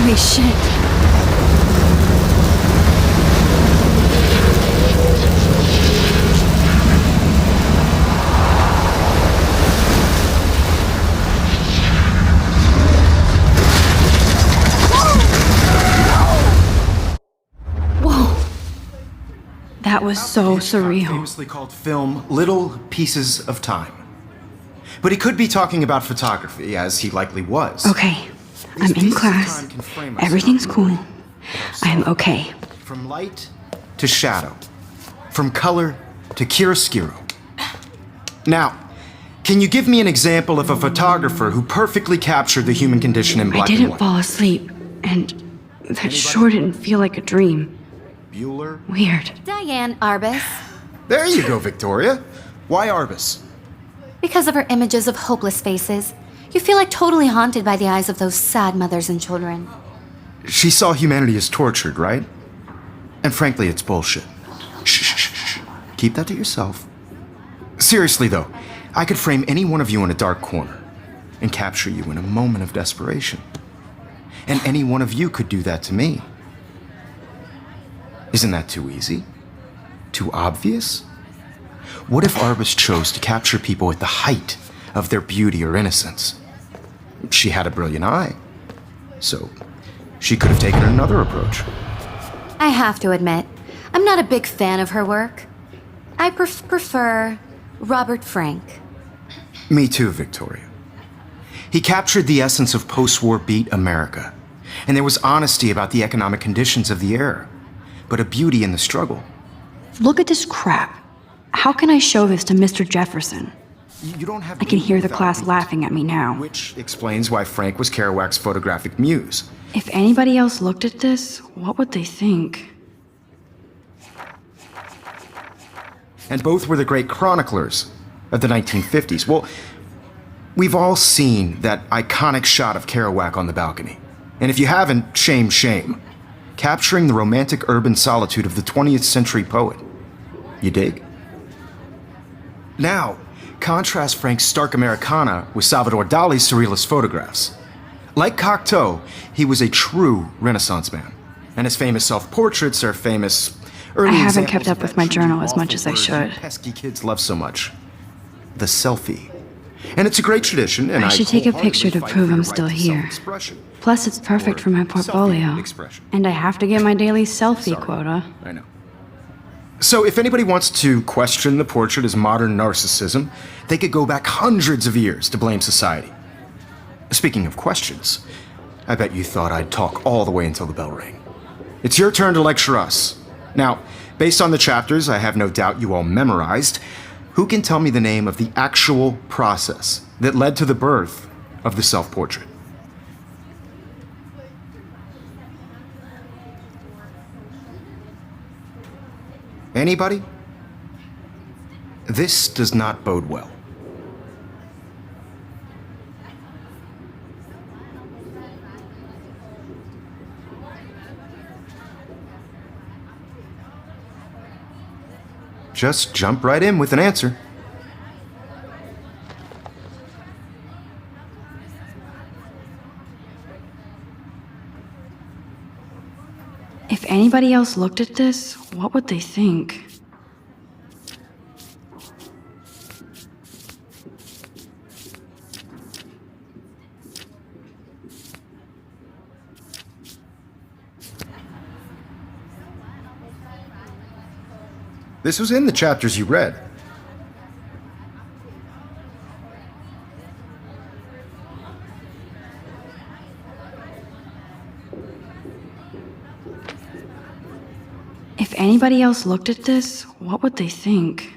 Holy shit. Whoa. That was so surreal. Famously called film Little Pieces of Time. But he could be talking about photography, as he likely was. Okay, I'm in class. Everything's cool. I am okay. From light to shadow. From color to chiaroscuro. Now, can you give me an example of a photographer who perfectly captured the human condition in black and I didn't white? fall asleep, and that sure didn't feel like a dream. Bueller? Weird. Diane Arbus. There you go, Victoria. Why Arbus? Because of her images of hopeless faces, you feel like totally haunted by the eyes of those sad mothers and children. She saw humanity as tortured, right? And frankly, it's bullshit. Shh, shh, shh, shh. Keep that to yourself. Seriously, though, I could frame any one of you in a dark corner and capture you in a moment of desperation. And any one of you could do that to me. Isn't that too easy? Too obvious? What if Arbus chose to capture people at the height of their beauty or innocence? She had a brilliant eye, so she could have taken another approach. I have to admit, I'm not a big fan of her work. I prefer Robert Frank. Me too, Victoria. He captured the essence of post-war beat America, and there was honesty about the economic conditions of the era, but a beauty in the struggle. Look at this crap. How can I show this to Mr. Jefferson? You don't have I can hear the without class beat, laughing at me now. which explains why Frank was Kerouac's photographic muse. If anybody else looked at this, what would they think? And both were the great chroniclers of the 1950s. Well, we've all seen that iconic shot of Kerouac on the balcony. And if you haven't, shame, shame. Capturing the romantic urban solitude of the 20th century poet. You dig? Now, contrast Frank's stark Americana with Salvador Dali's surrealist photographs. Like Cocteau, he was a true Renaissance man. And his famous self-portraits are famous early I haven't examples kept of up with that my truly journal as much awful as I word should. you pesky kids love so much. The selfie. And it's a great tradition, and I should take a picture to wholeheartedly fight prove for I'm your still right to here. self-expression. Plus, it's perfect for my portfolio. Self-expression. And I have to get my daily selfie Sorry. quota. I know. So if anybody wants to question the portrait as modern narcissism, they could go back hundreds of years to blame society. Speaking of questions, I bet you thought I'd talk all the way until the bell rang. It's your turn to lecture us. Now, based on the chapters I have no doubt you all memorized, who can tell me the name of the actual process that led to the birth of the self-portrait? Anybody? This does not bode well. Just jump right in with an answer. If anybody else looked at this, what would they think? This was in the chapters you read. If anybody else looked at this, what would they think?